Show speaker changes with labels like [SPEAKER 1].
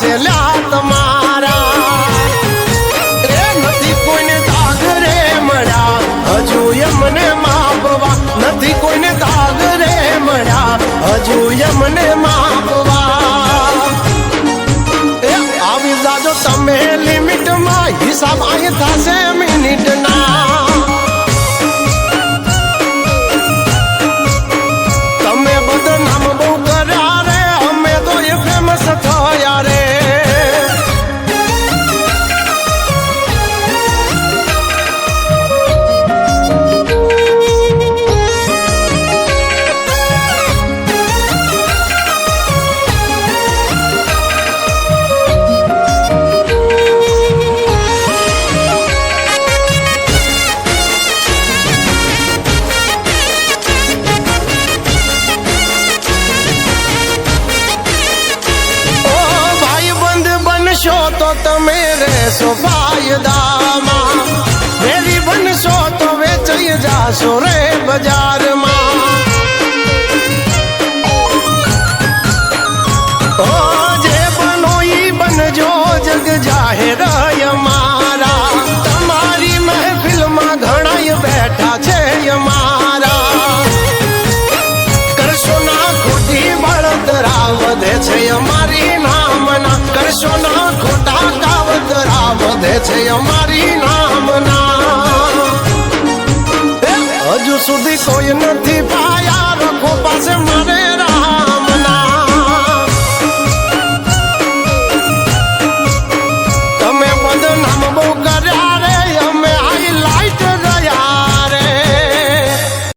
[SPEAKER 1] થાશે લ્યા તમારા એ નથી કોઈને દાગ રે મળ્યા હજુ મને માપવા નથી કોઈને દાગ રે મળ્યા હજુ મને માપવા એ આવી જાજો તમે લિમિટમાં હિસાબ અહીં થાશે મિનિટના તમે બદનામ બહુ કર્યા રે અમે તો એ ફેમસ થયા રે તો તમે રહેશો ફાયદામાં વેરી બનશો તો વેચાઈ જાશો રે બજારમાં ઓ જે બનો ઈ બનજો જગ જાહેર અમારા તમારી મહેફિલમાં ઘણાય બેઠા છે અમારા કરશો ના ખોટી બળતરા વધે છે અમારી નામના કરશો ના ખોટા કાવતરા વધે છે અમારી નામના હજુ સુધી કોઈ નથી